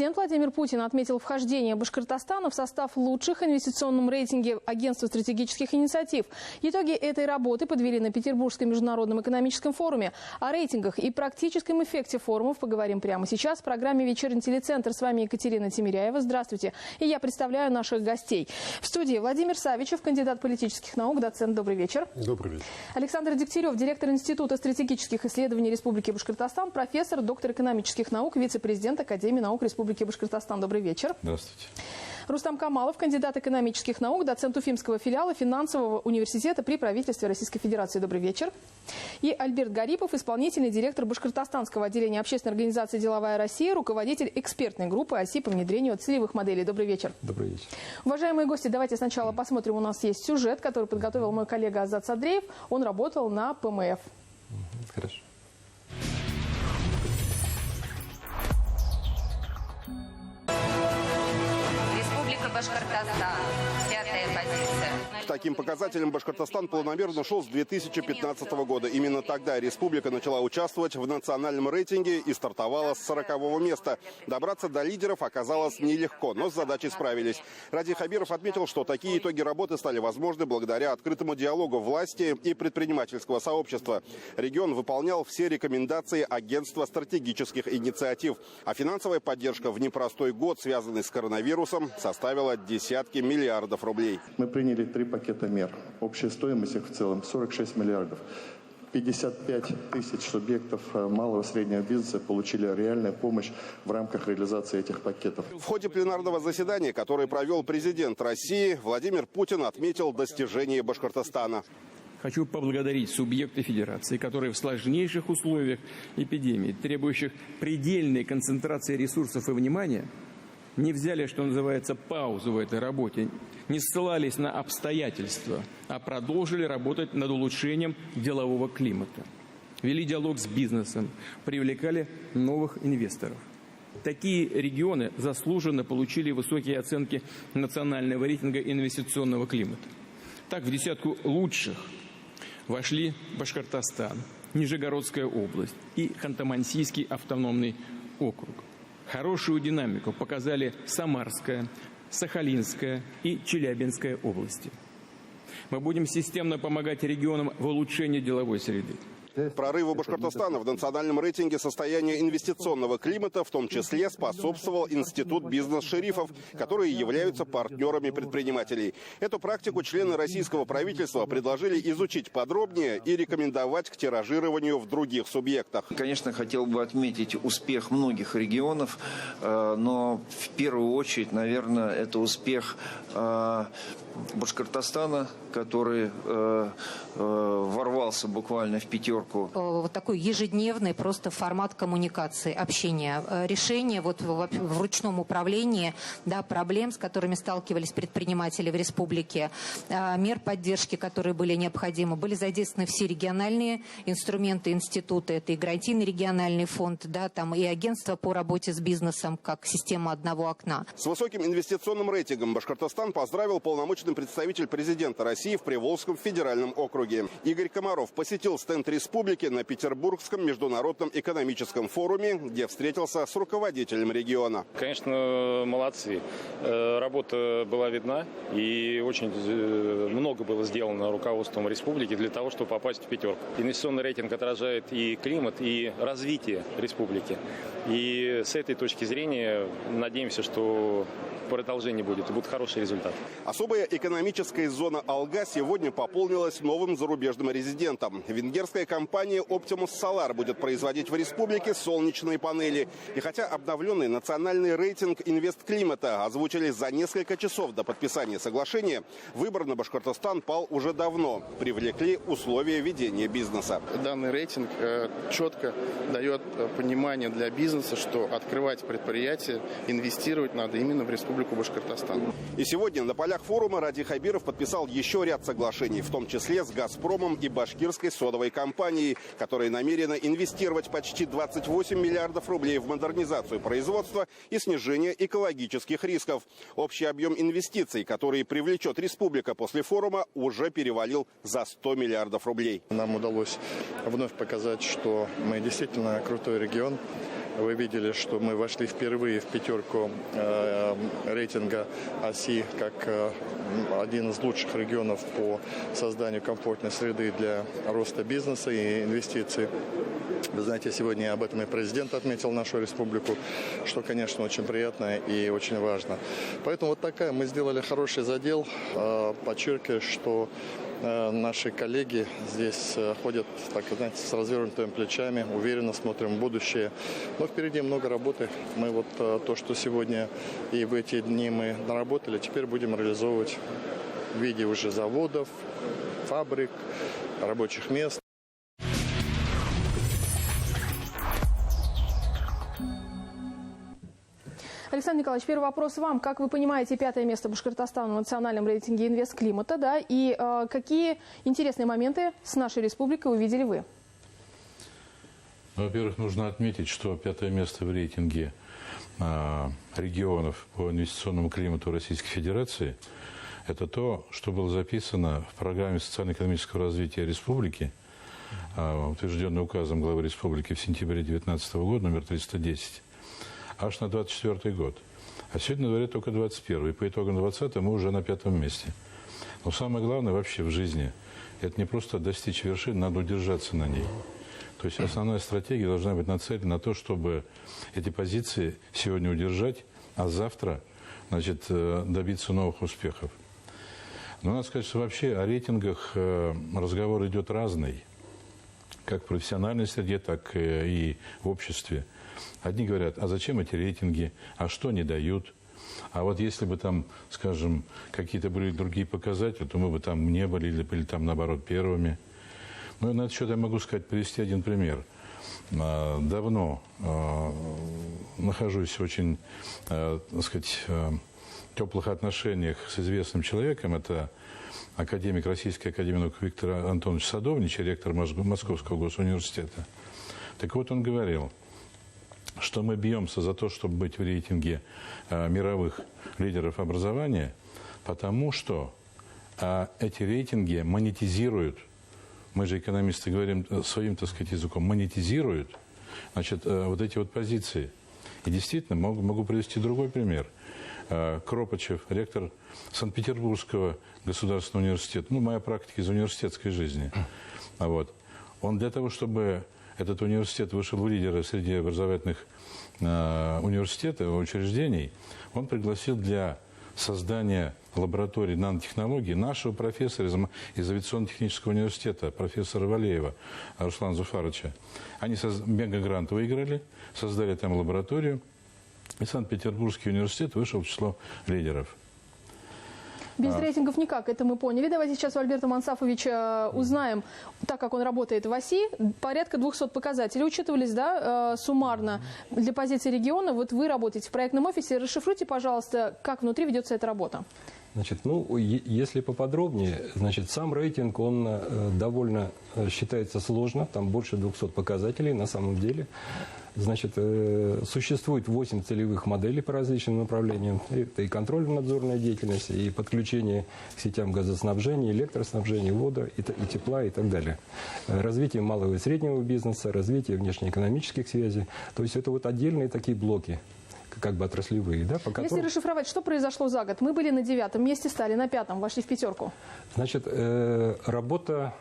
Президент Владимир Путин отметил вхождение Башкортостана в состав лучших в инвестиционном рейтинге Агентства стратегических инициатив. Итоги этой работы подвели на Петербургском международном экономическом форуме. О рейтингах и практическом эффекте форумов поговорим прямо сейчас в программе «Вечерний телецентр». С вами Екатерина Тимиряева. Здравствуйте. И я представляю наших гостей. В студии Владимир Савичев, кандидат политических наук, доцент. Добрый вечер. Добрый вечер. Александр Дегтярев, директор Института стратегических исследований Республики Башкортостан, профессор, доктор экономических наук, вице-президент Академии наук Республики Башкортостан. Добрый вечер. Здравствуйте. Рустам Камалов, кандидат экономических наук, доцент Уфимского филиала финансового университета при правительстве Российской Федерации. Добрый вечер. И Альберт Гарипов, исполнительный директор Башкортостанского отделения общественной организации «Деловая Россия», руководитель экспертной группы ОСИ по внедрению целевых моделей. Добрый вечер. Добрый вечер. Уважаемые гости, давайте сначала посмотрим. У нас есть сюжет, который подготовил мой коллега Азат Садреев. Он работал на ПМФ. Хорошо. Башкортостан. 5-я позиция. К таким показателям Башкортостан планомерно шел с 2015 года. Именно тогда республика начала участвовать в национальном рейтинге и стартовала с 40-го места. Добраться до лидеров оказалось нелегко, но с задачей справились. Ради Хабиров отметил, что такие итоги работы стали возможны благодаря открытому диалогу власти и предпринимательского сообщества. Регион выполнял все рекомендации Агентства стратегических инициатив. А финансовая поддержка в непростой год, связанный с коронавирусом, составила десятки миллиардов рублей. Мы приняли 3 пакета мер. Общая стоимость их в целом 46 миллиардов. 55 тысяч субъектов малого и среднего бизнеса получили реальную помощь в рамках реализации этих пакетов. В ходе пленарного заседания, которое провел президент России, Владимир Путин отметил достижения Башкортостана. Хочу поблагодарить субъекты Федерации, которые в сложнейших условиях эпидемии, требующих предельной концентрации ресурсов и внимания, не взяли, что называется, паузу в этой работе, не ссылались на обстоятельства, а продолжили работать над улучшением делового климата. Вели диалог с бизнесом, привлекали новых инвесторов. Такие регионы заслуженно получили высокие оценки национального рейтинга инвестиционного климата. Так, в десятку лучших вошли Башкортостан, Нижегородская область и Ханты-Мансийский автономный округ. Хорошую динамику показали Самарская, Сахалинская и Челябинская области. Мы будем системно помогать регионам в улучшении деловой среды. Прорыву Башкортостана в национальном рейтинге состояния инвестиционного климата в том числе способствовал Институт бизнес-шерифов, которые являются партнерами предпринимателей. Эту практику члены российского правительства предложили изучить подробнее и рекомендовать к тиражированию в других субъектах. Конечно, хотел бы отметить успех многих регионов, но в первую очередь, наверное, это успех Башкортостана, который ворвался буквально в пятерку. Вот такой ежедневный просто формат коммуникации, общения, решения вот в ручном управлении, да, проблем, с которыми сталкивались предприниматели в республике, мер поддержки, которые были необходимы. Были задействованы все региональные инструменты, институты, это и гарантийный региональный фонд, да, там и агентство по работе с бизнесом, как система одного окна. С высоким инвестиционным рейтингом Башкортостан поздравил полномочный представитель президента России в Приволжском федеральном округе. Игорь Комаров посетил стенд республики на Петербургском международном экономическом форуме, где встретился с руководителем региона. Конечно, молодцы. Работа была видна, и очень много было сделано руководством республики для того, чтобы попасть в пятерку. Инвестиционный рейтинг отражает и климат, и развитие республики. И с этой точки зрения надеемся, что продолжение будет, и будет хороший результат. Особая экономическая зона Алга сегодня пополнилась новым зарубежным резидентом. Венгерская компания Optimus Solar будет производить в республике солнечные панели. И хотя обновленный национальный рейтинг инвестклимата озвучили за несколько часов до подписания соглашения, выбор на Башкортостан пал уже давно. Привлекли условия ведения бизнеса. Данный рейтинг четко дает понимание для бизнеса, что открывать предприятия, инвестировать надо именно в республику Башкортостан. И сегодня на полях форума Ради Хабиров подписал еще ряд соглашений, в том числе с «Газпромом» и Башкирской содовой компанией, которая намерена инвестировать почти 28 миллиардов рублей в модернизацию производства и снижение экологических рисков. Общий объем инвестиций, которые привлечет республика после форума, уже перевалил за 100 миллиардов рублей. Нам удалось вновь показать, что мы действительно крутой регион. Вы видели, что мы вошли впервые в пятерку рейтинга ОСИ как один из лучших регионов по созданию комфортной среды для роста бизнеса и инвестиций. Вы знаете, сегодня об этом и президент отметил нашу республику, что, конечно, очень приятно и очень важно. Поэтому вот такая мы сделали хороший задел. Подчеркиваю, что наши коллеги здесь ходят, так, знаете, с развернутыми плечами, уверенно смотрим в будущее. Но впереди много работы. Мы вот то, что сегодня и в эти дни мы наработали, теперь будем реализовывать в виде уже заводов, фабрик, рабочих мест. Александр Николаевич, первый вопрос вам. Как вы понимаете, 5-е место Башкортостана в национальном рейтинге инвестклимата, да? И какие интересные моменты с нашей республикой увидели вы? Во-первых, нужно отметить, что 5-е место в рейтинге регионов по инвестиционному климату Российской Федерации – это то, что было записано в программе социально-экономического развития республики, утвержденной указом главы республики в сентябре 2019 года, номер 310. Аж на 24 год. А сегодня на дворе только 21. И по итогам 20 мы уже на 5-м месте. Но самое главное вообще в жизни – это не просто достичь вершины, надо удержаться на ней. То есть основная стратегия должна быть нацелена на то, чтобы эти позиции сегодня удержать, а завтра, значит, добиться новых успехов. Но надо сказать, что вообще о рейтингах разговор идет разный. Как в профессиональной среде, так и в обществе. Одни говорят, а зачем эти рейтинги, а что они дают? А вот если бы там, скажем, какие-то были другие показатели, то мы бы там не были или были там, наоборот, первыми. Ну, на этот счет я могу сказать, привести один пример. Давно нахожусь в очень, так сказать, теплых отношениях с известным человеком. Это академик Российской академии наук Виктор Антонович Садовнич, ректор Московского госуниверситета. Так вот, он говорил, что мы бьемся за то, чтобы быть в рейтинге мировых лидеров образования, потому что эти рейтинги монетизируют, мы же экономисты говорим своим, так сказать, языком, монетизируют, значит, вот эти вот позиции. И действительно, могу привести другой пример. Кропачев, ректор Санкт-Петербургского государственного университета, ну, моя практика из университетской жизни, вот. Он для того, чтобы этот университет вышел в лидеры среди образовательных университетов, учреждений, он пригласил для создания лаборатории нанотехнологий нашего профессора из авиационно-технического университета, профессора Валеева Руслана Зуфаровича. Они мегагрант выиграли, создали там лабораторию, и Санкт-Петербургский университет вышел в число лидеров. Без рейтингов никак, это мы поняли. Давайте сейчас у Альберта Мансафовича узнаем, так как он работает в ОСИ, порядка 200 показателей учитывались, да, суммарно для позиции региона. Вот вы работаете в проектном офисе. Расшифруйте, пожалуйста, как внутри ведется эта работа. Значит, ну, если поподробнее, значит, сам рейтинг, он довольно считается сложно, там больше 200 показателей на самом деле. Значит, существует 8 целевых моделей по различным направлениям. Это и контрольно-надзорная деятельность, и подключение к сетям газоснабжения, электроснабжения, вода, и тепла, и так далее. Развитие малого и среднего бизнеса, развитие внешнеэкономических связей. То есть это вот отдельные такие блоки, как бы отраслевые, да, по которым... Если расшифровать, что произошло за год? Мы были на 9-м месте, стали на 5-м, вошли в пятерку. Значит, работа...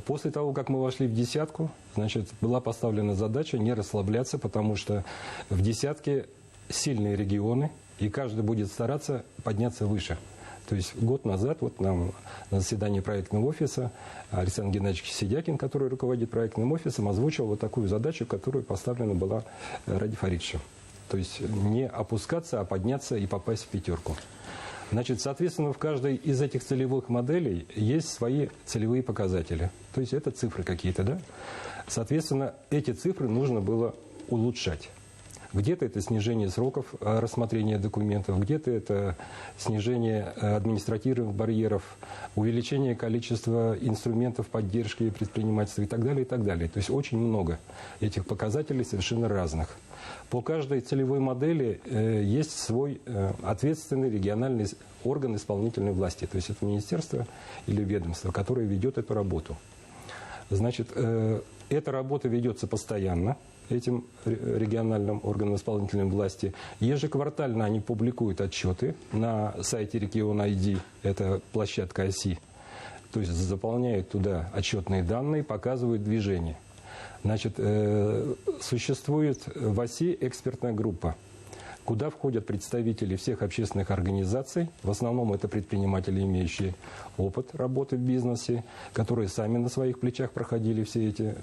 После того, как мы вошли в десятку, значит, была поставлена задача не расслабляться, потому что в десятке сильные регионы, и каждый будет стараться подняться выше. То есть год назад вот нам на заседании проектного офиса Александр Геннадьевич Сидякин, который руководит проектным офисом, озвучил вот такую задачу, которая поставлена была Ради Фаридовичем. То есть не опускаться, а подняться и попасть в пятерку. Значит, соответственно, в каждой из этих целевых моделей есть свои целевые показатели. То есть это цифры какие-то, да? Соответственно, эти цифры нужно было улучшать. Где-то это снижение сроков рассмотрения документов, где-то это снижение административных барьеров, увеличение количества инструментов поддержки предпринимательства и так далее, и так далее. То есть очень много этих показателей совершенно разных. По каждой целевой модели есть свой ответственный региональный орган исполнительной власти. То есть это министерство или ведомство, которое ведет эту работу. Значит, эта работа ведется постоянно. этим региональным органам исполнительной власти. Ежеквартально они публикуют отчеты на сайте Регион ID, это площадка ОСИ. То есть заполняют туда отчетные данные, показывают движение. Значит, существует в ОСИ экспертная группа, куда входят представители всех общественных организаций. В основном это предприниматели, имеющие опыт работы в бизнесе, которые сами на своих плечах проходили все эти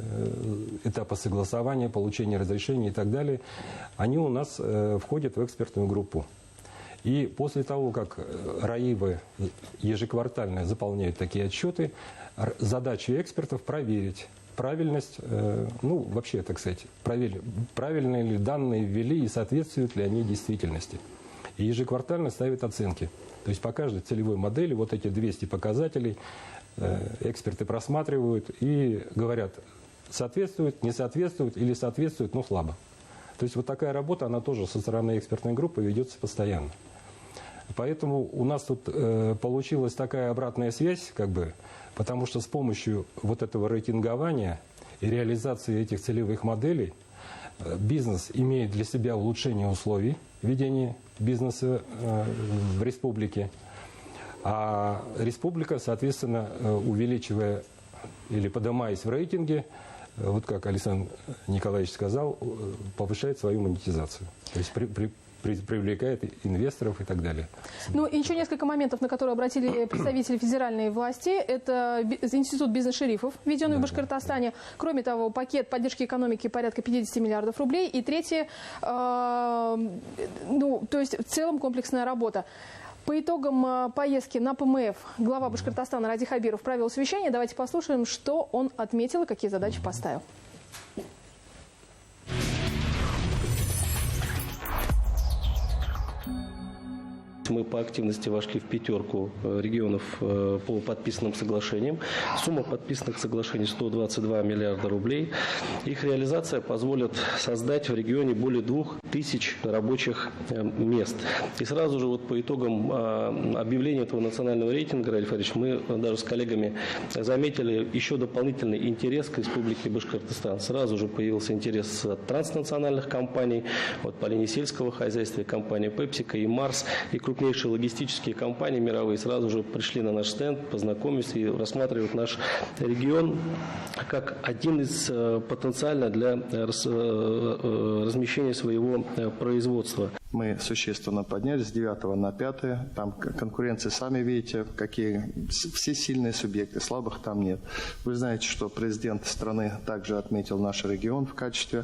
этапы согласования, получения разрешений и так далее. Они у нас входят в экспертную группу. И после того, как РАИВы ежеквартально заполняют такие отчеты, задача экспертов проверить правильность, вообще, так сказать, правильные ли данные ввели и соответствуют ли они действительности. И ежеквартально ставят оценки. То есть по каждой целевой модели вот эти 200 показателей эксперты просматривают и говорят, соответствует, не соответствует или соответствует, но слабо. То есть вот такая работа, она тоже со стороны экспертной группы ведется постоянно. Поэтому у нас тут получилась такая обратная связь, потому что с помощью вот этого рейтингования и реализации этих целевых моделей бизнес имеет для себя улучшение условий ведения бизнеса в республике, а республика, соответственно, увеличивая или поднимаясь в рейтинге, вот как Александр Николаевич сказал, повышает свою монетизацию. То есть привлекает инвесторов и так далее. Ну и еще несколько моментов, на которые обратили представители федеральной власти. Это институт бизнес-шерифов, введенный в Башкортостане. Кроме того, пакет поддержки экономики порядка 50 миллиардов рублей. И третье, то есть в целом комплексная работа. По итогам поездки на ПМФ глава Башкортостана Ради Хабиров провел совещание. Давайте послушаем, что он отметил и какие задачи поставил. Мы по активности вошли в пятерку регионов по подписанным соглашениям. Сумма подписанных соглашений 122 миллиарда рублей. Их реализация позволит создать в регионе более 2000 рабочих мест. И сразу же вот по итогам объявления этого национального рейтинга, Раиль Фаридович, мы даже с коллегами заметили еще дополнительный интерес к Республике Башкортостан. Сразу же появился интерес от транснациональных компаний, от по линии сельского хозяйства, компании PepsiCo и Марс, и крупнейшие логистические компании мировые сразу же пришли на наш стенд, познакомились и рассматривают наш регион как один из потенциально для размещения своего производства. Мы существенно поднялись с 9 на 5. Там конкуренция, сами видите, какие все сильные субъекты, слабых там нет. Вы знаете, что президент страны также отметил наш регион в качестве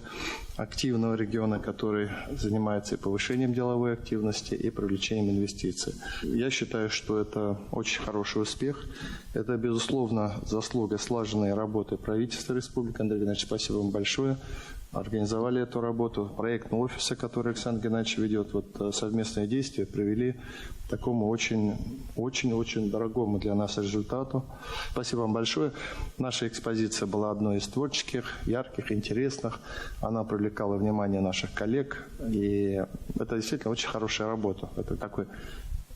активного региона, который занимается и повышением деловой активности, и привлечением инвестиций. Я считаю, что это очень хороший успех. Это, безусловно, заслуга слаженной работы правительства Республики. Андрей Геннадьевич, спасибо вам большое. Организовали эту работу. Проектного офиса, который Александр Геннадьевич ведет, совместные действия привели к такому очень дорогому для нас результату. Спасибо вам большое. Наша экспозиция была одной из творческих, ярких, интересных. Она привлекала внимание наших коллег. И это действительно очень хорошая работа. Это такой...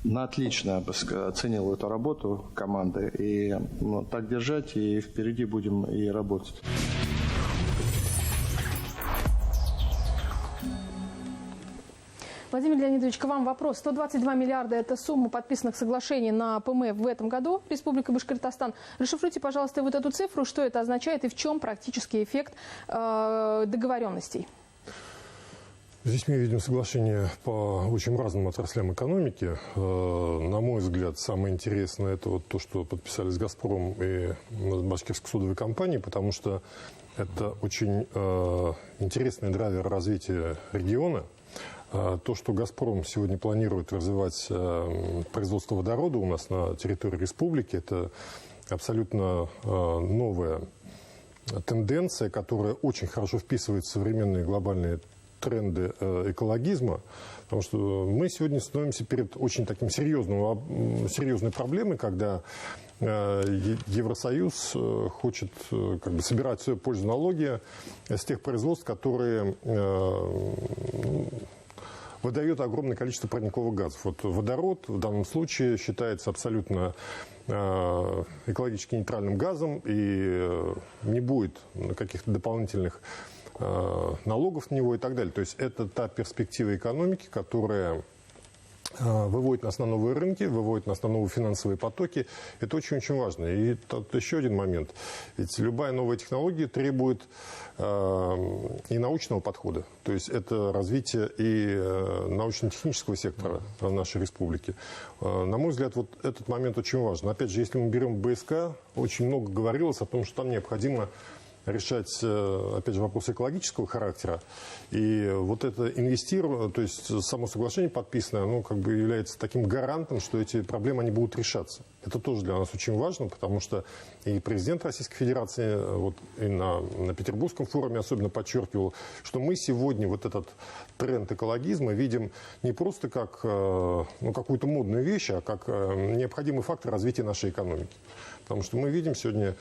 На отлично оценил эту работу команды. И так держать, и впереди будем и работать. Владимир Леонидович, к вам вопрос. 122 миллиарда – это сумма подписанных соглашений на ПМФ в этом году, Республика Башкортостан. Расшифруйте, пожалуйста, вот эту цифру, что это означает и в чем практический эффект договоренностей. Здесь мы видим соглашения по очень разным отраслям экономики. На мой взгляд, самое интересное – это вот то, что подписались «Газпром» и Башкирской судовой компанией, потому что это очень интересный драйвер развития региона. То, что «Газпром» сегодня планирует развивать производство водорода у нас на территории республики, это абсолютно новая тенденция, которая очень хорошо вписывается в современные глобальные тренды экологизма, потому что мы сегодня становимся перед очень таким серьезной проблемой, когда Евросоюз хочет собирать свою пользу налоги с тех производств, которые выдает огромное количество парниковых газов. Вот водород в данном случае считается абсолютно экологически нейтральным газом и не будет каких-то дополнительных налогов на него и так далее. То есть это та перспектива экономики, которая выводит нас на новые рынки, выводит нас на новые финансовые потоки. Это очень-очень важно. И тут еще один момент. Ведь любая новая технология требует и научного подхода. То есть это развитие и научно-технического сектора в нашей республике. На мой взгляд, вот этот момент очень важен. Опять же, если мы берем БСК, очень много говорилось о том, что там необходимо решать, опять же, вопросы экологического характера. И вот это инвестирование, то есть само соглашение подписанное, оно как бы является таким гарантом, что эти проблемы, они будут решаться. Это тоже для нас очень важно, потому что и президент Российской Федерации, вот и на Петербургском форуме особенно подчеркивал, что мы сегодня вот этот тренд экологизма видим не просто как какую-то модную вещь, а как необходимый фактор развития нашей экономики. Потому что мы видим сегодня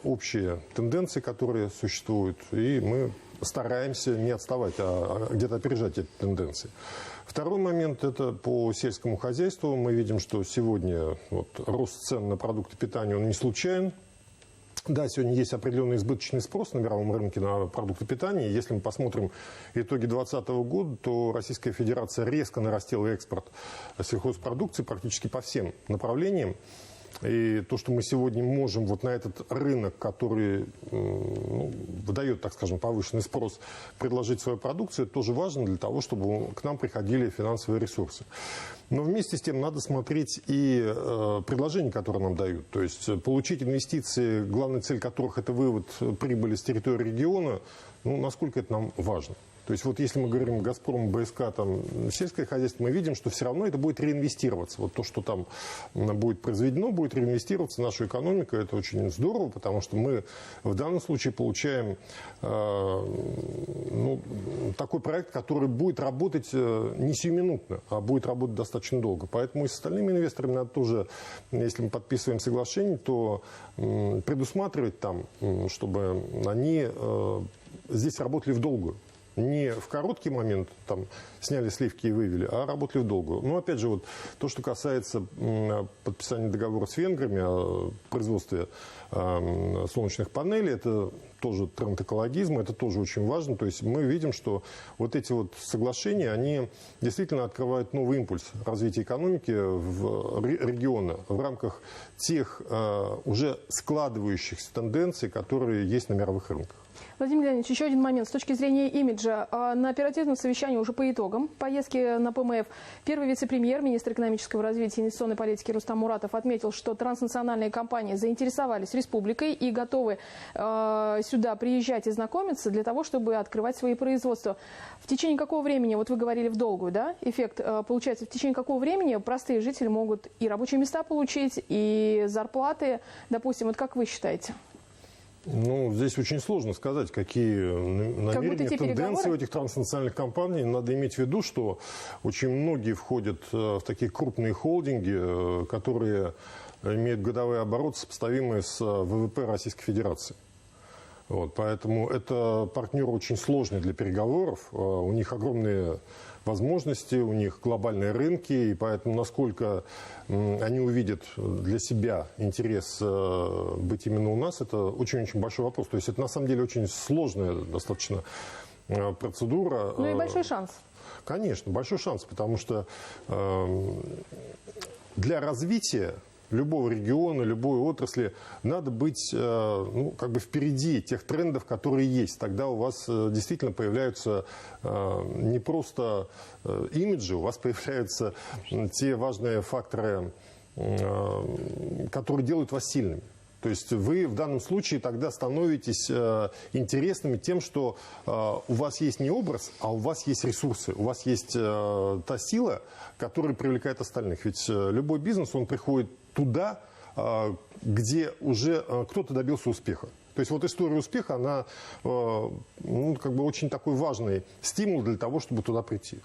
общие тенденции, которые существуют, и мы стараемся не отставать, а где-то опережать эти тенденции. Второй момент – это по сельскому хозяйству. Мы видим, что сегодня вот, рост цен на продукты питания он не случайен. Да, сегодня есть определенный избыточный спрос на мировом рынке на продукты питания. Если мы посмотрим итоги 2020 года, то Российская Федерация резко нарастила экспорт сельхозпродукции практически по всем направлениям. И то, что мы сегодня можем вот на этот рынок, который выдает, так скажем, повышенный спрос, предложить свою продукцию, это тоже важно для того, чтобы к нам приходили финансовые ресурсы. Но вместе с тем надо смотреть и предложения, которые нам дают. То есть получить инвестиции, главная цель которых это вывод прибыли с территории региона, насколько это нам важно. То есть вот если мы говорим «Газпром», БСК, там, сельское хозяйство, мы видим, что все равно это будет реинвестироваться. Вот то, что там будет произведено, будет реинвестироваться в нашу экономику. Это очень здорово, потому что мы в данном случае получаем такой проект, который будет работать не сиюминутно, а будет работать достаточно долго. Поэтому и с остальными инвесторами надо тоже, если мы подписываем соглашение, то предусматривать там, чтобы они здесь работали в долгую. Не в короткий момент там сняли сливки и вывели, а работали в долгую. Но опять же, вот то, что касается подписания договора с венграми о производстве солнечных панелей, это тоже тренд экологизма, это тоже очень важно. То есть мы видим, что вот эти вот соглашения, они действительно открывают новый импульс развития экономики региона в рамках тех уже складывающихся тенденций, которые есть на мировых рынках. Владимир Леонидович, еще один момент. С точки зрения имиджа, на оперативном совещании уже по итогам поездки на ПМФ первый вице-премьер, министр экономического развития и инвестиционной политики Рустам Муратов отметил, что транснациональные компании заинтересовались республикой и готовы сюда приезжать и знакомиться для того, чтобы открывать свои производства. В течение какого времени, вот вы говорили в долгую, да, эффект получается, в течение какого времени простые жители могут и рабочие места получить, и зарплаты, допустим, вот как вы считаете? Здесь очень сложно сказать, какие намерения, тенденции у этих транснациональных компаний. Надо иметь в виду, что очень многие входят в такие крупные холдинги, которые имеют годовой оборот, сопоставимый с ВВП Российской Федерации. Вот, поэтому это партнеры очень сложные для переговоров. У них огромные возможности, у них глобальные рынки, и поэтому насколько они увидят для себя интерес быть именно у нас, это очень-очень большой вопрос. То есть это на самом деле очень сложная достаточно процедура. Ну и большой шанс. Конечно, большой шанс, потому что для развития любого региона, любой отрасли надо быть впереди тех трендов, которые есть. Тогда у вас действительно появляются не просто имиджи, у вас появляются те важные факторы, которые делают вас сильными. То есть вы в данном случае тогда становитесь интересными тем, что у вас есть не образ, а у вас есть ресурсы, у вас есть та сила, которая привлекает остальных. Ведь любой бизнес, он приходит туда, где уже кто-то добился успеха. То есть вот история успеха, она очень такой важный стимул для того, чтобы туда прийти.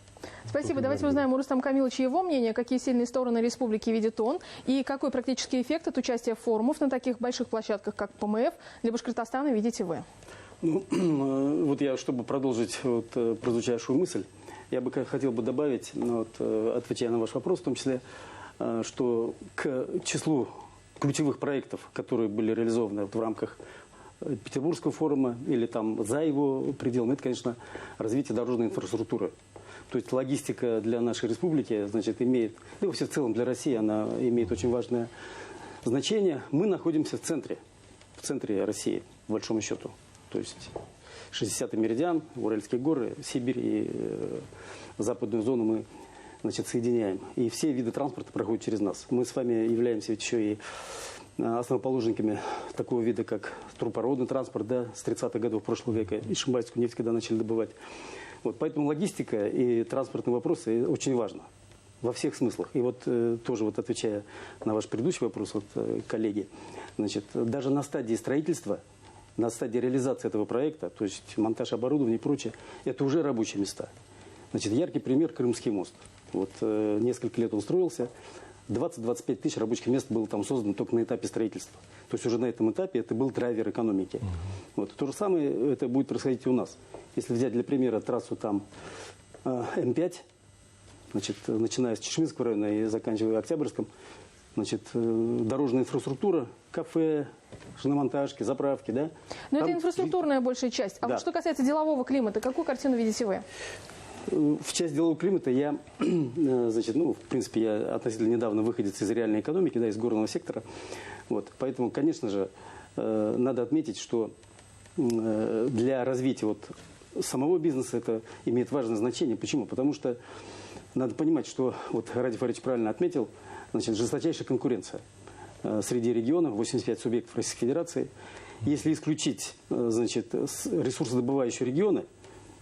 Спасибо. Давайте узнаем у Рустама Камиловича его мнение, какие сильные стороны республики видит он, и какой практический эффект от участия форумов на таких больших площадках, как ПМФ, для Башкортостана видите вы. Вот я, чтобы продолжить прозвучавшую мысль, я бы хотел бы добавить, отвечая на ваш вопрос, в том числе, что к числу ключевых проектов, которые были реализованы в рамках Петербургского форума или там за его пределами, это, конечно, развитие дорожной инфраструктуры. То есть логистика для нашей республики, значит, имеет, и вообще в целом для России она имеет очень важное значение. Мы находимся в центре России, по большому счету. То есть 60-й меридиан, Уральские горы, Сибирь и западную зону мы, значит, соединяем. И все виды транспорта проходят через нас. Мы с вами являемся еще и основоположниками такого вида, как трубопроводный транспорт, да, с 30-х годов прошлого века, и Шимбайскую нефть, когда начали добывать. Вот, поэтому логистика и транспортные вопросы очень важны во всех смыслах. И вот тоже вот отвечая на ваш предыдущий вопрос, вот, коллеги, значит, даже на стадии строительства, на стадии реализации этого проекта, то есть монтаж оборудования и прочее, это уже рабочие места. Значит, яркий пример — Крымский мост. Вот несколько лет он строился, 20-25 тысяч рабочих мест было там создано только на этапе строительства. То есть уже на этом этапе это был драйвер экономики. Вот. То же самое это будет происходить и у нас. Если взять для примера трассу там М5, значит, начиная с Чешминского района и заканчивая Октябрьском, значит, дорожная инфраструктура, кафе, шиномонтажки, заправки, да? Но это инфраструктурная большая часть. А да. вот что касается делового климата, какую картину видите вы? В часть делового климата я, значит, ну, в принципе, я относительно недавно выходец из реальной экономики, да, из горного сектора. Вот, поэтому, конечно же, надо отметить, что для развития вот самого бизнеса это имеет важное значение. Почему? Потому что надо понимать, что, вот Ради Фаридович правильно отметил, значит, жесточайшая конкуренция среди регионов, 85 субъектов Российской Федерации. Если исключить, значит, ресурсодобывающие регионы,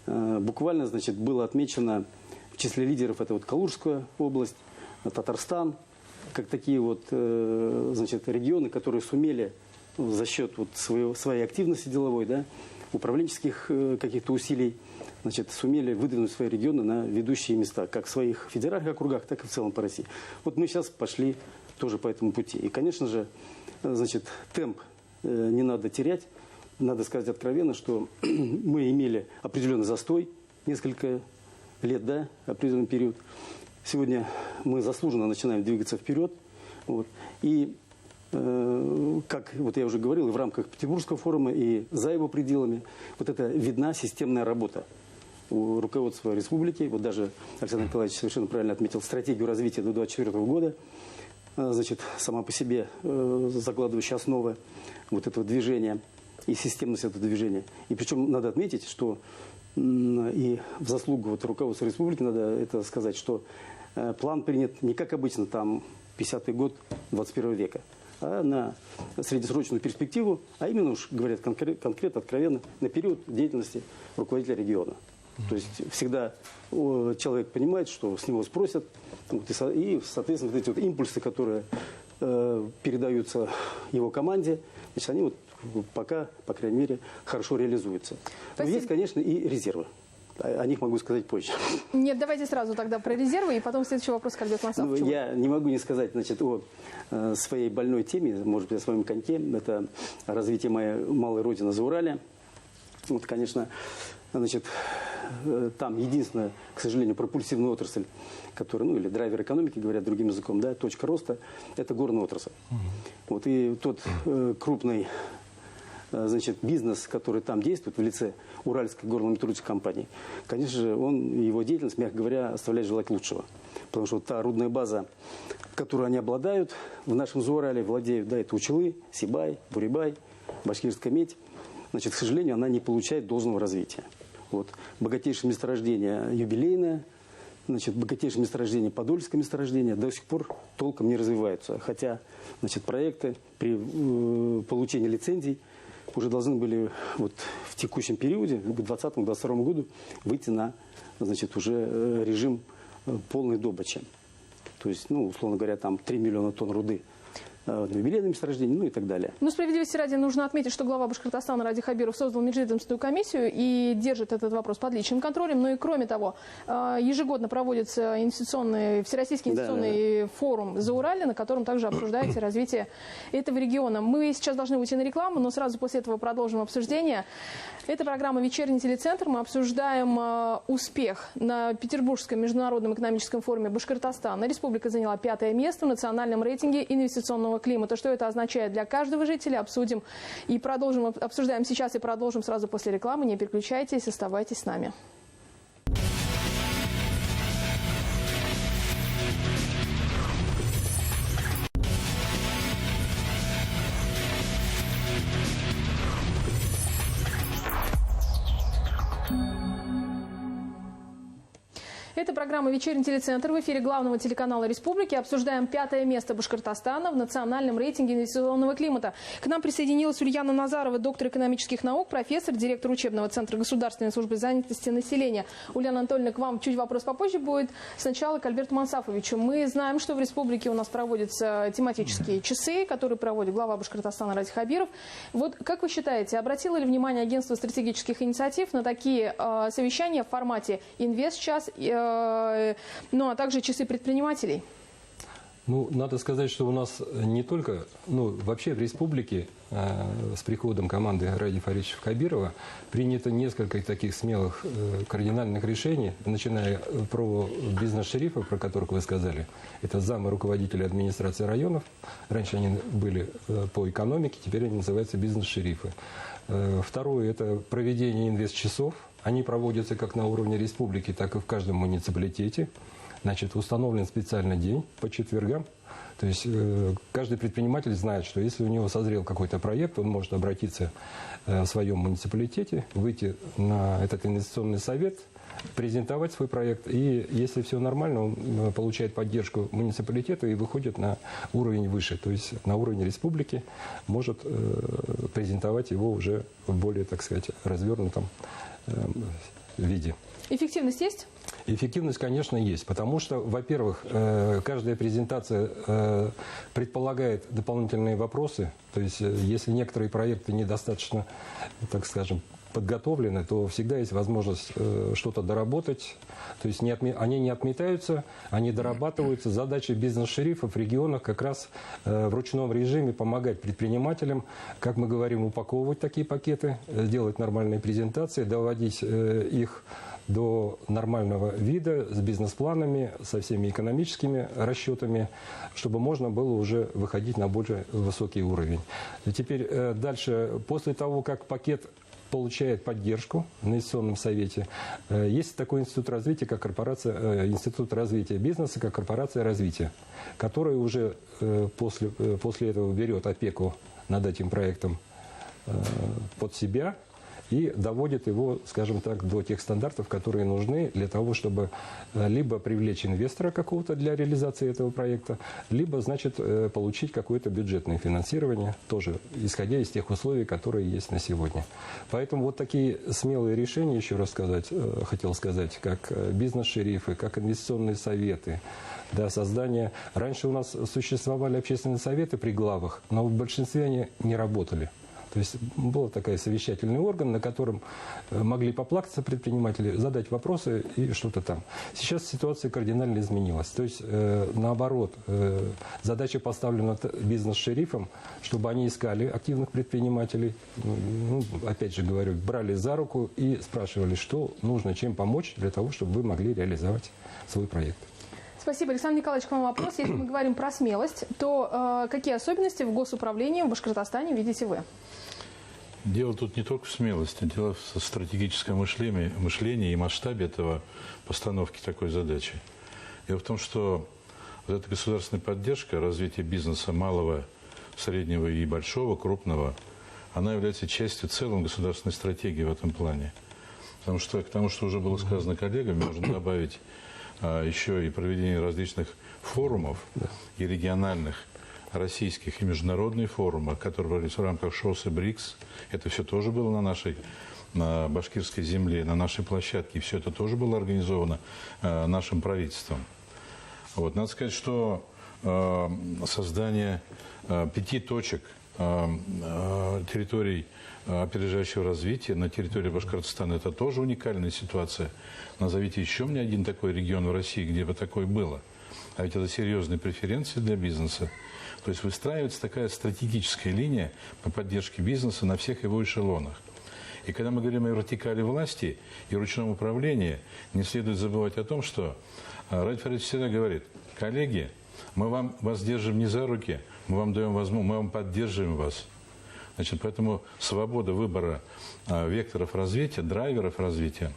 буквально, значит, было отмечено в числе лидеров это вот Калужская область, Татарстан, как такие вот, значит, регионы, которые сумели за счет вот своей активности деловой, да, управленческих каких-то усилий, значит, сумели выдвинуть свои регионы на ведущие места, как в своих федеральных округах, так и в целом по России. Вот мы сейчас пошли тоже по этому пути. И, конечно же, значит, темп не надо терять. Надо сказать откровенно, что мы имели определенный застой, несколько лет, да, определенный период. Сегодня мы заслуженно начинаем двигаться вперед. Вот. И, как вот я уже говорил, и в рамках Петербургского форума, и за его пределами, вот это видна системная работа у руководства республики. Вот даже Александр Николаевич совершенно правильно отметил стратегию развития до 2024 года. Значит, сама по себе закладывающая основа вот этого движения и системность этого движения. И причем надо отметить, что и в заслугу вот руководства республики надо это сказать, что план принят не как обычно, там, 50-й год 21 века, а на среднесрочную перспективу, а именно уж говорят конкретно, откровенно, на период деятельности руководителя региона. То есть всегда человек понимает, что с него спросят, вот, и, соответственно, вот эти вот импульсы, которые передаются его команде, значит, они вот пока, по крайней мере, хорошо реализуются. Но есть, конечно, и резервы. О них могу сказать позже. Нет, давайте сразу тогда про резервы, и потом следующий вопрос к Альберту Масаловичу. Ну, я не могу не сказать, значит, о своей больной теме, может быть, о своем коньке. Это развитие моей малой родины Зауралья. Вот, конечно, значит, там единственная, к сожалению, пропульсивная отрасль, которая, ну, или драйвер экономики, говорят другим языком, да, точка роста, это горная отрасль. Вот, и тот крупный, значит, бизнес, который там действует в лице Уральской горно-металлургической компании, конечно же, его деятельность, мягко говоря, оставляет желать лучшего. Потому что вот та рудная база, которую они обладают, в нашем Заурале владеют, да, это Учелы, Сибай, Бурибай, Башкирская медь, значит, к сожалению, она не получает должного развития. Вот. Богатейшее месторождение юбилейное, значит, богатейшее месторождение, подольское месторождение до сих пор толком не развиваются. Хотя, значит, проекты при получении лицензий уже должны были вот в текущем периоде, к 2020-2022 году, выйти на, значит, уже режим полной добычи. То есть, ну, условно говоря, там 3 миллиона тонн руды на юбилейном месторождении, ну и так далее. Ну, справедливости ради нужно отметить, что глава Башкортостана Ради Хабиров создал межведомственную комиссию и держит этот вопрос под личным контролем. Но и кроме того, ежегодно проводится Всероссийский инвестиционный форум Зауралья, на котором также обсуждается развитие этого региона. Мы сейчас должны уйти на рекламу, но сразу после этого продолжим обсуждение. Это программа «Вечерний телецентр». Мы обсуждаем успех на Петербургском международном экономическом форуме Башкортостана. Республика заняла 5-е место в национальном рейтинге инвестиционного климата. Что это означает для каждого жителя, обсудим и продолжим. Обсуждаем сейчас и продолжим сразу после рекламы. Не переключайтесь, оставайтесь с нами. Это программа «Вечерний телецентр». В эфире главного телеканала республики. Обсуждаем 5-е место Башкортостана в национальном рейтинге инвестиционного климата. К нам присоединилась Ульяна Назарова, доктор экономических наук, профессор, директор учебного центра Государственной службы занятости населения. Ульяна Анатольевна, к вам чуть вопрос попозже будет. Сначала к Альберту Мансафовичу. Мы знаем, что в республике у нас проводятся тематические часы, которые проводит глава Башкортостана Радик Хабиров. Вот как вы считаете, обратило ли внимание агентство стратегических инициатив на такие совещания в формате «Инвестчас», ну а также часы предпринимателей? Ну, надо сказать, что у нас не только, вообще в республике с приходом команды Радика Фаридовича Хабирова принято несколько таких смелых кардинальных решений, начиная про бизнес-шерифов, про которых вы сказали. Это замы руководителей администрации районов. Раньше они были по экономике, теперь они называются бизнес-шерифы. Второе – это проведение инвест-часов. Они проводятся как на уровне республики, так и в каждом муниципалитете. Значит, установлен специальный день по четвергам. То есть каждый предприниматель знает, что если у него созрел какой-то проект, он может обратиться в своем муниципалитете, выйти на этот инвестиционный совет, презентовать свой проект. И если все нормально, он получает поддержку муниципалитета и выходит на уровень выше. То есть на уровень республики может презентовать его уже в более, так сказать, развернутом виде. Эффективность есть? Эффективность, конечно, есть, потому что, во-первых, каждая презентация предполагает дополнительные вопросы. То есть, если некоторые проекты недостаточно, так скажем, подготовлены, то всегда есть возможность что-то доработать. То есть они не отметаются, они дорабатываются. Задача бизнес-шерифов в регионах как раз в ручном режиме помогать предпринимателям, как мы говорим, упаковывать такие пакеты, делать нормальные презентации, доводить их до нормального вида, с бизнес-планами, со всеми экономическими расчетами, чтобы можно было уже выходить на более высокий уровень. И теперь дальше, после того, как пакет получает поддержку в инвестиционном совете, есть такой институт развития, как институт развития бизнеса, как корпорация развития, который уже после этого берет опеку над этим проектом под себя и доводит его, скажем так, до тех стандартов, которые нужны для того, чтобы либо привлечь инвестора какого-то для реализации этого проекта, либо, значит, получить какое-то бюджетное финансирование, тоже исходя из тех условий, которые есть на сегодня. Поэтому вот такие смелые решения, еще раз хотел сказать, как бизнес-шерифы, как инвестиционные советы, да, создание. Раньше у нас существовали общественные советы при главах, но в большинстве они не работали. То есть был такой совещательный орган, на котором могли поплакаться предприниматели, задать вопросы и что-то там. Сейчас ситуация кардинально изменилась. То есть, наоборот, задача поставлена бизнес-шерифам, чтобы они искали активных предпринимателей, опять же говорю, брали за руку и спрашивали, что нужно, чем помочь для того, чтобы вы могли реализовать свой проект. Спасибо. Александр Николаевич, к вам вопрос. Если мы говорим про смелость, то какие особенности в госуправлении в Башкортостане видите вы? Дело тут не только в смелости, дело в стратегическом мышлении и масштабе этого постановки такой задачи. Дело в том, что вот эта государственная поддержка развития бизнеса малого, среднего и большого, крупного, она является частью целой государственной стратегии в этом плане. Потому что к тому, что уже было сказано коллегами, можно добавить еще и проведение различных форумов и региональных, российских и международных форумов, которые проводились в рамках ШОС и БРИКС. Это все тоже было на башкирской земле, на нашей площадке. И все это тоже было организовано нашим правительством. Вот. Надо сказать, что создание 5 точек территорий опережающего развития на территории Башкортостана – это тоже уникальная ситуация. Назовите еще мне один такой регион в России, где бы такое было. А ведь это серьезные преференции для бизнеса. То есть выстраивается такая стратегическая линия по поддержке бизнеса на всех его эшелонах. И когда мы говорим о вертикали власти и ручном управлении, не следует забывать о том, что Радик Фаридович всегда говорит: коллеги, мы вас держим не за руки, мы вам даем возможность, мы вам поддерживаем вас. Значит, поэтому свобода выбора векторов развития, драйверов развития,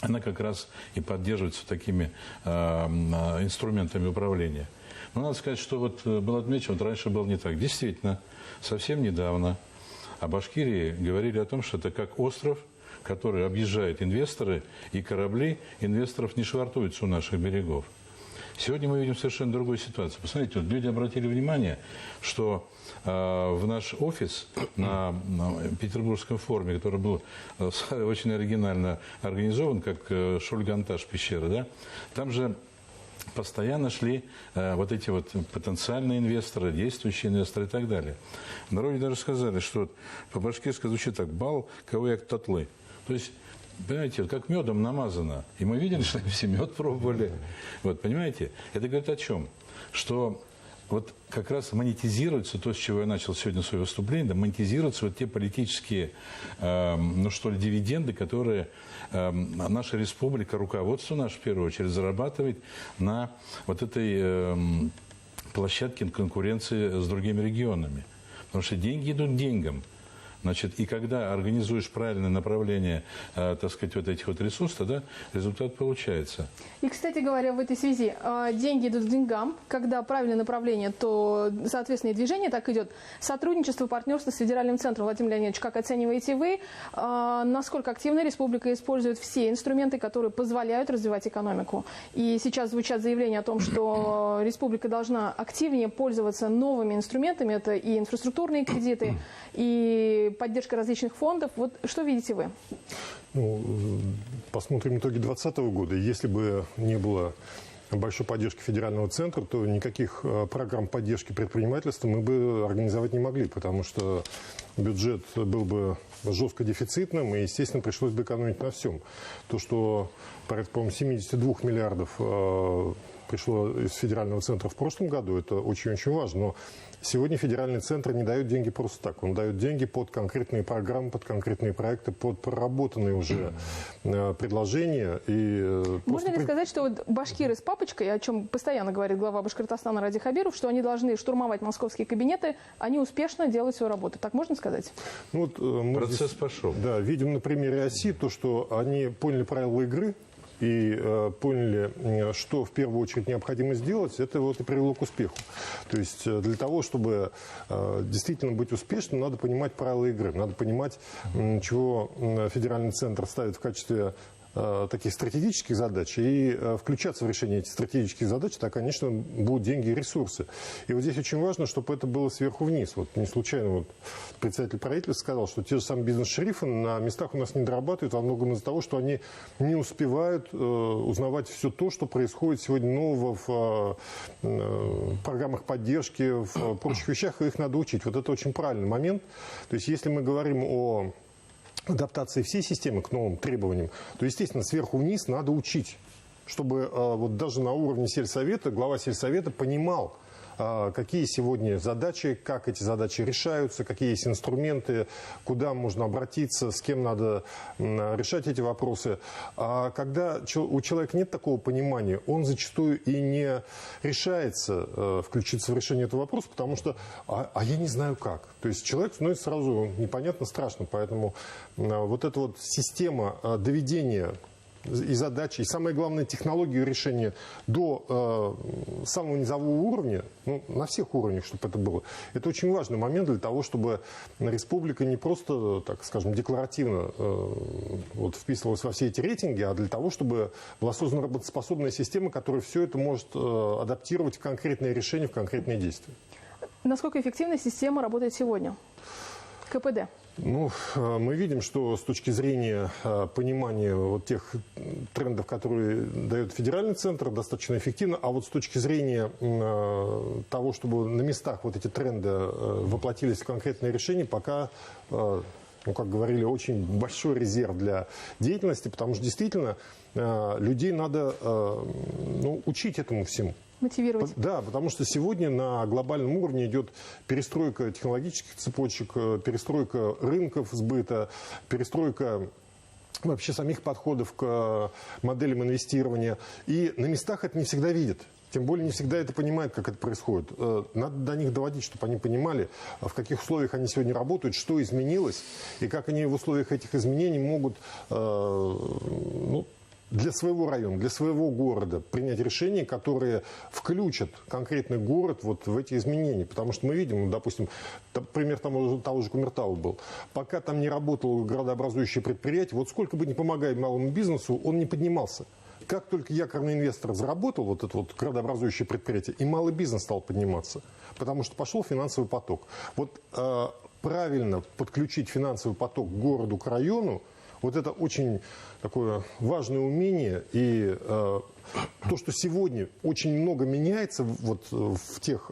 она как раз и поддерживается такими инструментами управления. Но надо сказать, что вот было отмечено, вот раньше было не так. Действительно, совсем недавно о Башкирии говорили о том, что это как остров, который объезжают инвесторы, и корабли инвесторов не швартуются у наших берегов. Сегодня мы видим совершенно другую ситуацию. Посмотрите, вот люди обратили внимание, что в наш офис на Петербургском форуме, который был очень оригинально организован, как Шульганташ пещера, да, там же постоянно шли вот эти вот потенциальные инвесторы, действующие инвесторы и так далее. В народе даже сказали, что по-башкирски звучит так: бал, кого як татлы. То есть, понимаете, вот как медом намазано. И мы видели, что все мед пробовали. Вот, понимаете? Это говорит о чем? Что вот как раз монетизируется то, с чего я начал сегодня свое выступление, да, монетизируются вот те политические, ну что ли, дивиденды, которые наша республика, руководство наше, в первую очередь, зарабатывает на вот этой площадке конкуренции с другими регионами. Потому что деньги идут к деньгам. Значит, и когда организуешь правильное направление, так сказать, вот этих вот ресурсов, тогда результат получается. И, кстати говоря, в этой связи деньги идут к деньгам. Когда правильное направление, то, соответственно, и движение так идет. Сотрудничество, партнерство с федеральным центром. Владимир Леонидович, как оцениваете вы, насколько активно республика использует все инструменты, которые позволяют развивать экономику? И сейчас звучат заявления о том, что республика должна активнее пользоваться новыми инструментами. Это и инфраструктурные кредиты, и поддержка различных фондов. Вот что видите вы? Ну, посмотрим итоги 2020 года. Если бы не было большой поддержки федерального центра, то никаких программ поддержки предпринимательства мы бы организовать не могли, потому что бюджет был бы жестко дефицитным, и, естественно, пришлось бы экономить на всем. То, что порядка, по-моему, 72 миллиардов пришло из федерального центра в прошлом году, это очень-очень важно. Но сегодня федеральный центр не дает деньги просто так. Он дает деньги под конкретные программы, под конкретные проекты, под проработанные уже предложения. И можно ли сказать, что вот башкиры с папочкой, о чем постоянно говорит глава Башкортостана Ради Хабиров, что они должны штурмовать московские кабинеты, они успешно делают свою работу? Так можно сказать? Ну, вот, мы процесс здесь, пошел. Да, видим на примере ОСИ то, что они поняли правила игры, и поняли, что в первую очередь необходимо сделать, это вот и привело к успеху. То есть для того, чтобы действительно быть успешным, надо понимать правила игры, надо понимать, чего федеральный центр ставит в качестве таких стратегических задач, и включаться в решение этих стратегических задач, то, конечно, будут деньги и ресурсы. И вот здесь очень важно, чтобы это было сверху вниз. Вот не случайно вот председатель правительства сказал, что те же самые бизнес-шерифы на местах у нас не дорабатывают, во многом из-за того, что они не успевают узнавать все то, что происходит сегодня нового в программах поддержки, в прочих вещах, и их надо учить. Вот это очень правильный момент. То есть если мы говорим о адаптации всей системы к новым требованиям, то, естественно, сверху вниз надо учить, чтобы вот даже на уровне сельсовета, глава сельсовета понимал, какие сегодня задачи, как эти задачи решаются, какие есть инструменты, куда можно обратиться, с кем надо решать эти вопросы. А когда у человека нет такого понимания, он зачастую и не решается включиться в решение этого вопроса, потому что «а я не знаю как». То есть человек становится сразу непонятно страшно. Поэтому вот эта вот система доведения и задачи, и самое главное, технологию решения до самого низового уровня, ну, на всех уровнях, чтобы это было. Это очень важный момент для того, чтобы республика не просто, так скажем, декларативно вот, вписывалась во все эти рейтинги, а для того, чтобы была создана работоспособная система, которая все это может адаптировать в конкретные решения, в конкретные действия. Насколько эффективно система работает сегодня? КПД. Ну, мы видим, что с точки зрения понимания вот тех трендов, которые дает федеральный центр, достаточно эффективно, а вот с точки зрения того, чтобы на местах вот эти тренды воплотились в конкретные решения, пока, ну, как говорили, очень большой резерв для деятельности, потому что действительно людей надо учить этому всему. Мотивировать. Да, потому что сегодня на глобальном уровне идет перестройка технологических цепочек, перестройка рынков сбыта, перестройка вообще самих подходов к моделям инвестирования. И на местах это не всегда видят. Тем более не всегда это понимают, как это происходит. Надо до них доводить, чтобы они понимали, в каких условиях они сегодня работают, что изменилось, и как они в условиях этих изменений могут для своего района, для своего города принять решения, которые включат конкретный город вот в эти изменения. Потому что мы видим, допустим, пример того же Кумертау был. Пока там не работало градообразующее предприятие, вот сколько бы ни помогали малому бизнесу, он не поднимался. Как только якорный инвестор заработал вот это вот градообразующее предприятие, и малый бизнес стал подниматься, потому что пошел финансовый поток. Вот правильно подключить финансовый поток к городу, к району, вот это очень такое важное умение. И то, что сегодня очень много меняется вот в тех,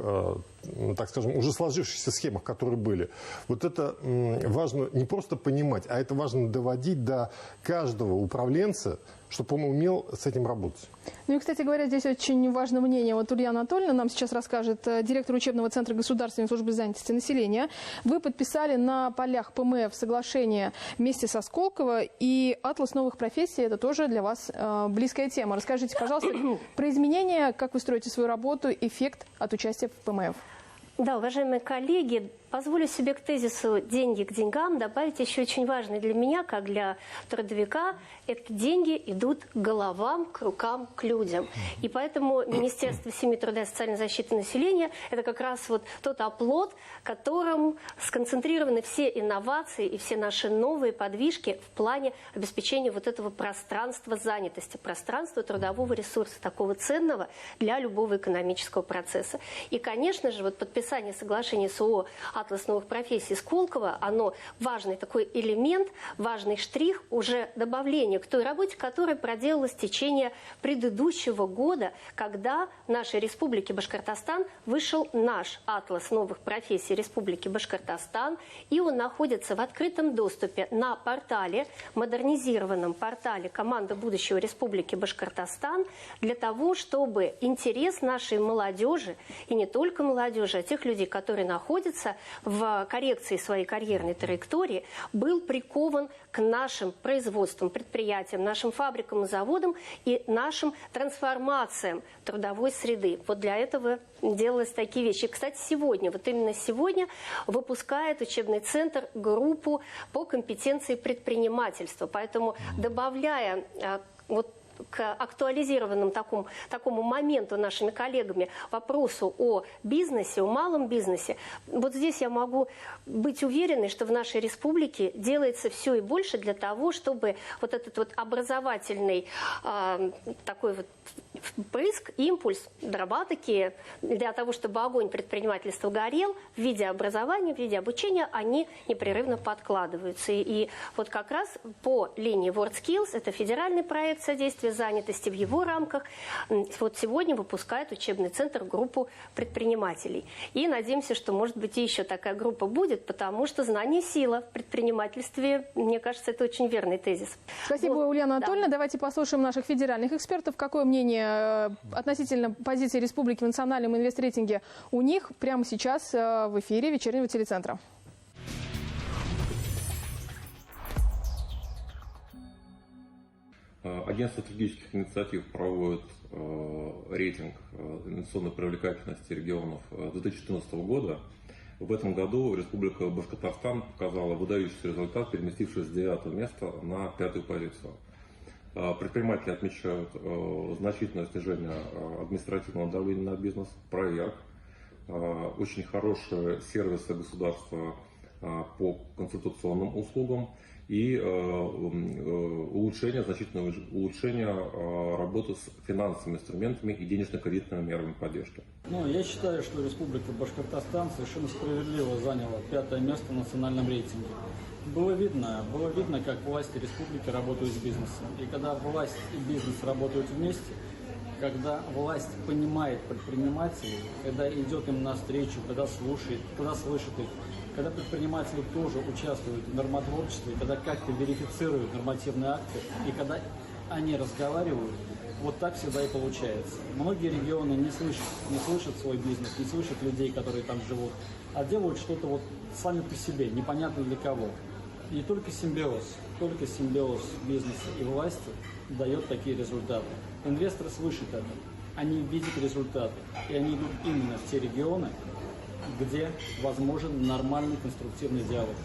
так скажем, уже сложившихся схемах, которые были, вот это важно не просто понимать, а это важно доводить до каждого управленца, чтобы он умел с этим работать. Ну и, кстати говоря, здесь очень важно мнение. Вот Ульяна Анатольевна нам сейчас расскажет, директор учебного центра Государственной службы занятости населения. Вы подписали на полях ПМФ соглашение вместе со Сколково, и атлас новых профессий – это тоже для вас близкая тема. Расскажите, пожалуйста, про изменения, как вы строите свою работу, эффект от участия в ПМФ. Да, уважаемые коллеги, позволю себе к тезису «деньги к деньгам» добавить еще очень важный для меня, как для трудовика, это деньги идут к головам, к рукам, к людям. И поэтому Министерство семьи, труда и социальной защиты населения – это как раз вот тот оплот, которым сконцентрированы все инновации и все наши новые подвижки в плане обеспечения вот этого пространства занятости, пространства трудового ресурса, такого ценного для любого экономического процесса. И, конечно же, вот подписание соглашения с ООО «Атлас новых профессий» Сколково, оно важный такой элемент, важный штрих уже добавления к той работе, которая проделалась в течение предыдущего года, когда в нашей Республике Башкортостан вышел наш «Атлас новых профессий» Республики Башкортостан, и он находится в открытом доступе на портале, модернизированном портале «Команда будущего Республики Башкортостан», для того, чтобы интерес нашей молодежи, и не только молодежи, а тех людей, которые находятся в коррекции своей карьерной траектории, был прикован к нашим производствам, предприятиям, нашим фабрикам и заводам и нашим трансформациям трудовой среды. Вот для этого делались такие вещи. И, кстати, сегодня, вот именно сегодня выпускает учебный центр группу по компетенции предпринимательства. Поэтому, добавляя вот к актуализированному такому моменту нашими коллегами вопросу о бизнесе, о малом бизнесе, вот здесь я могу быть уверенной, что в нашей республике делается все и больше для того, чтобы вот этот вот образовательный такой вот впрыск, импульс, дрова такие, для того, чтобы огонь предпринимательства горел в виде образования, в виде обучения, они непрерывно подкладываются. И вот как раз по линии WorldSkills, это федеральный проект содействия занятости, в его рамках вот сегодня выпускает учебный центр группу предпринимателей. И надеемся, что, может быть, и еще такая группа будет, потому что знание – сила в предпринимательстве. Мне кажется, это очень верный тезис. Спасибо, вот, Ульяна Анатольевна. Да. Давайте послушаем наших федеральных экспертов. Какое мнение относительно позиции республики в национальном инвестрейтинге у них прямо сейчас в эфире вечернего телецентра. Агентство стратегических инициатив проводит рейтинг инвестиционной привлекательности регионов 2014 года. В этом году Республика Башкортостан показала выдающийся результат, переместившись с 9 места на 5 позицию. Предприниматели отмечают значительное снижение административного давления на бизнес, проверок, очень хорошие сервисы государства по консультационным услугам и значительное улучшение работы с финансовыми инструментами и денежно-кредитными мерами поддержки. Я считаю, что Республика Башкортостан совершенно справедливо заняла 5 место в национальном рейтинге. Было видно, как власти республики работают с бизнесом. И когда власть и бизнес работают вместе, когда власть понимает предпринимателей, когда идет им навстречу, когда слушает, когда слышит их, когда предприниматели тоже участвуют в нормотворчестве, когда как-то верифицируют нормативные акты, и когда они разговаривают, вот так всегда и получается. Многие регионы не слышат свой бизнес, не слышат людей, которые там живут, а делают что-то вот сами по себе, непонятно для кого. И только симбиоз бизнеса и власти дает такие результаты. Инвесторы слышат это. они видят результаты. И они идут именно в те регионы, где возможен нормальный конструктивный диалог.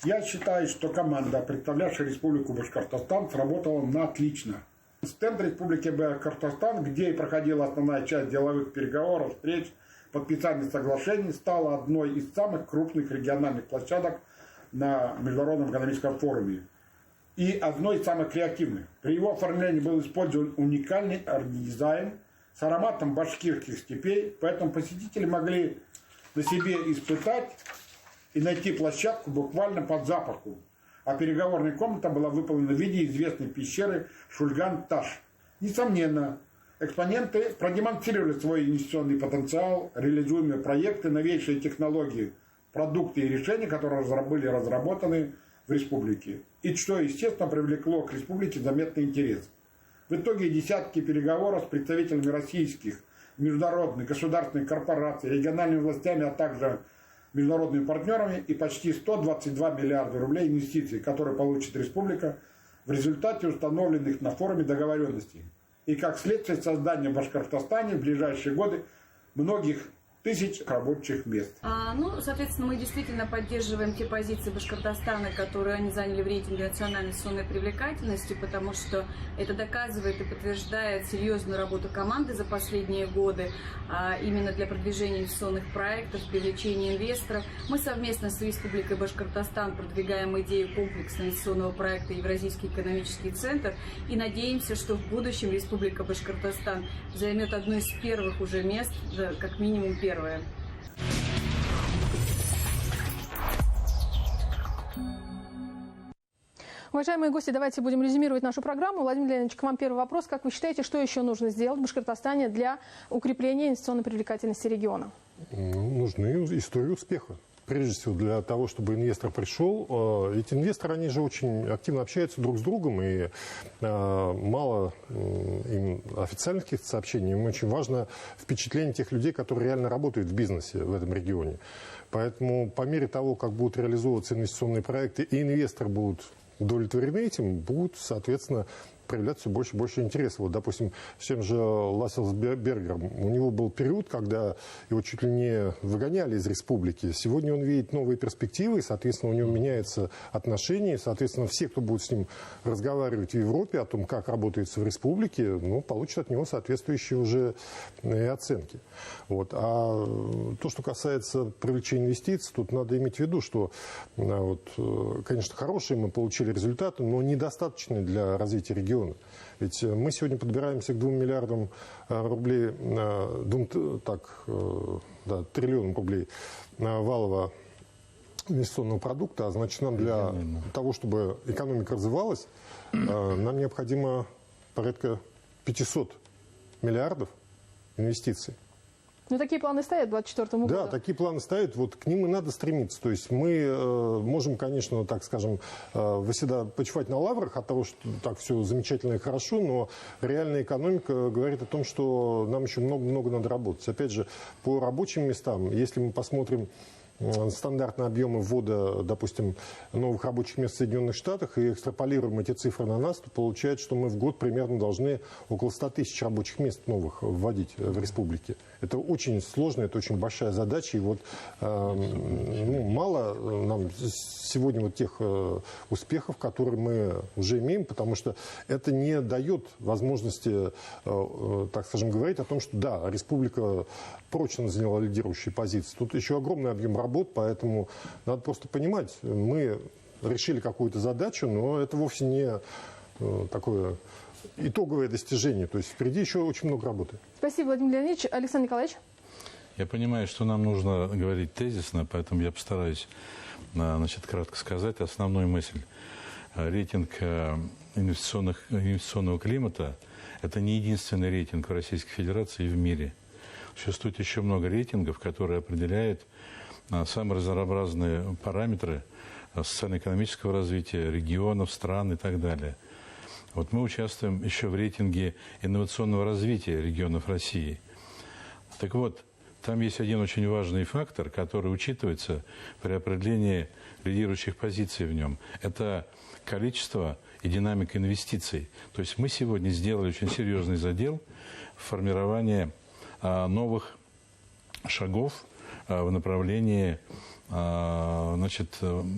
Я считаю, что команда, представлявшая Республику Башкортостан, сработала на отлично. Стенд Республики Башкортостан, где и проходила основная часть деловых переговоров, встреч, подписания соглашений, стала одной из самых крупных региональных площадок на Международном экономическом форуме и одной из самых креативных. При его оформлении был использован уникальный арт-дизайн с ароматом башкирских степей, поэтому посетители могли на себе испытать и найти площадку буквально под запаху. А переговорная комната была выполнена в виде известной пещеры Шульган-Таш. Несомненно, экспоненты продемонстрировали свой инвестиционный потенциал, реализуемые проекты, новейшие технологии, продукты и решения, которые были разработаны в республике. И что, естественно, привлекло к республике заметный интерес. В итоге десятки переговоров с представителями российских, международных, государственных корпораций, региональными властями, а также международными партнерами и почти 122 миллиарда рублей инвестиций, которые получит республика в результате установленных на форуме договоренностей. И как следствие создания в Башкортостане в ближайшие годы многих тысяч рабочих мест. Соответственно, мы действительно поддерживаем те позиции Башкортостана, которые они заняли в рейтинге национальной инвестиционной привлекательности, потому что это доказывает и подтверждает серьезную работу команды за последние годы, именно для продвижения инвестиционных проектов, привлечения инвесторов. Мы совместно с Республикой Башкортостан продвигаем идею комплексного инвестиционного проекта «Евразийский экономический центр» и надеемся, что в будущем Республика Башкортостан займет одно из первых уже мест, как минимум первое. Уважаемые гости, давайте будем резюмировать нашу программу. Владимир Леонидович, к вам первый вопрос. Как вы считаете, что еще нужно сделать в Башкортостане для укрепления инвестиционной привлекательности региона? Нужны истории успеха. Прежде всего для того, чтобы инвестор пришел. Ведь инвесторы, они же очень активно общаются друг с другом, и мало им официальных каких-то сообщений. Им очень важно впечатление тех людей, которые реально работают в бизнесе в этом регионе. Поэтому по мере того, как будут реализовываться инвестиционные проекты, и инвесторы будут удовлетворены этим, будут, соответственно, проявляться все больше и больше интереса. Вот, допустим, с тем же Ласселсбергером. У него был период, когда его чуть ли не выгоняли из республики. Сегодня он видит новые перспективы, и, соответственно, у него меняется отношение. И, соответственно, все, кто будет с ним разговаривать в Европе о том, как работается в республике, получат от него соответствующие уже оценки. Вот. А то, что касается привлечения инвестиций, тут надо иметь в виду, что, конечно, хорошие мы получили результаты, но недостаточные для развития региона. Ведь мы сегодня подбираемся к 2 миллиардам рублей, триллионам рублей валового инвестиционного продукта. А значит, нам для того, чтобы экономика развивалась, нам необходимо порядка 500 миллиардов инвестиций. Такие планы стоят к 2024 году. Да, такие планы стоят, вот к ним и надо стремиться. То есть мы можем, конечно, так скажем, почивать на лаврах от того, что так все замечательно и хорошо, но реальная экономика говорит о том, что нам еще много-много надо работать. Опять же, по рабочим местам, если мы посмотрим стандартные объемы ввода, допустим, новых рабочих мест в Соединенных Штатах и экстраполируем эти цифры на нас, то получается, что мы в год примерно должны около 100 тысяч рабочих мест новых вводить в республике. Это очень сложно, это очень большая задача. И вот мало нам сегодня тех успехов, которые мы уже имеем, потому что это не дает возможности, так скажем, говорить о том, что да, республика прочно заняла лидирующие позиции. Тут еще огромный объем работ, поэтому надо просто понимать, мы решили какую-то задачу, но это вовсе не такое итоговое достижение. То есть впереди еще очень много работы. Спасибо, Владимир Леонидович. Александр Николаевич? Я понимаю, что нам нужно говорить тезисно, поэтому я постараюсь кратко сказать основную мысль. Рейтинг инвестиционного климата – это не единственный рейтинг в Российской Федерации и в мире. Существует еще много рейтингов, которые определяют самые разнообразные параметры социально-экономического развития регионов, стран и так далее. Вот мы участвуем еще в рейтинге инновационного развития регионов России. Так вот, там есть один очень важный фактор, который учитывается при определении лидирующих позиций в нем. Это количество и динамика инвестиций. То есть мы сегодня сделали очень серьезный задел в формировании новых шагов в направлении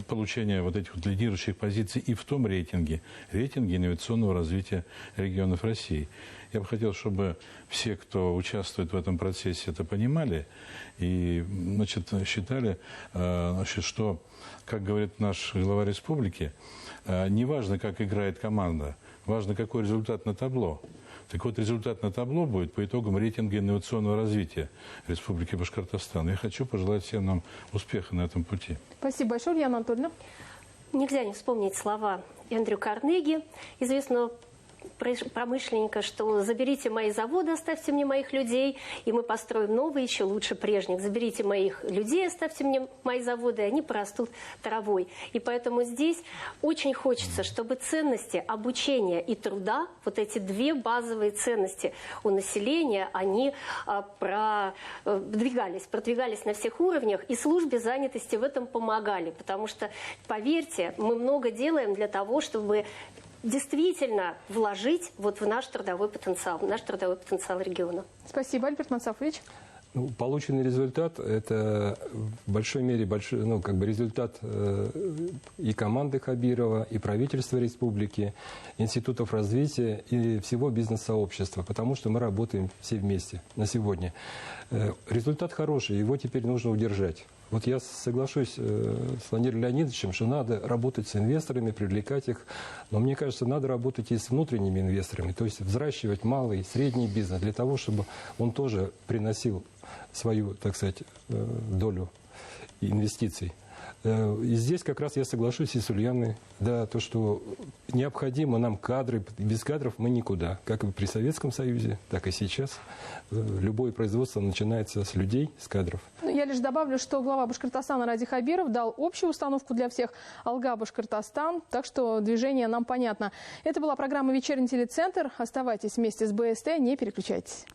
получения вот этих вот лидирующих позиций и в том рейтинге инновационного развития регионов России. Я бы хотел, чтобы все, кто участвует в этом процессе, это понимали и считали, что, как говорит наш глава республики, не важно, как играет команда, важно, какой результат на табло. Так вот, результат на табло будет по итогам рейтинга инновационного развития Республики Башкортостан. Я хочу пожелать всем нам успеха на этом пути. Спасибо большое, Ульяна Анатольевна. Нельзя не вспомнить слова Эндрю Карнеги, известного промышленника, что заберите мои заводы, оставьте мне моих людей, и мы построим новые, еще лучше прежних. Заберите моих людей, оставьте мне мои заводы, и они порастут травой. И поэтому здесь очень хочется, чтобы ценности обучения и труда, вот эти две базовые ценности у населения, они продвигались на всех уровнях, и службе занятости в этом помогали. Потому что, поверьте, мы много делаем для того, чтобы действительно вложить вот в наш трудовой потенциал региона. Спасибо, Альберт Мансафович. Полученный результат – это в большой мере результат и команды Хабирова, и правительства республики, институтов развития и всего бизнес-сообщества, потому что мы работаем все вместе на сегодня. Результат хороший, его теперь нужно удержать. Вот я соглашусь с Владимиром Леонидовичем, что надо работать с инвесторами, привлекать их, но мне кажется, надо работать и с внутренними инвесторами, то есть взращивать малый и средний бизнес для того, чтобы он тоже приносил свою, так сказать, долю инвестиций. И здесь как раз я соглашусь и с Ульяной, да, то, что необходимо нам кадры, без кадров мы никуда. Как и при Советском Союзе, так и сейчас. Любое производство начинается с людей, с кадров. Я лишь добавлю, что глава Башкортостана Ради Хабиров дал общую установку для всех «Алга Башкортостан», так что движение нам понятно. Это была программа «Вечерний телецентр». Оставайтесь вместе с БСТ, не переключайтесь.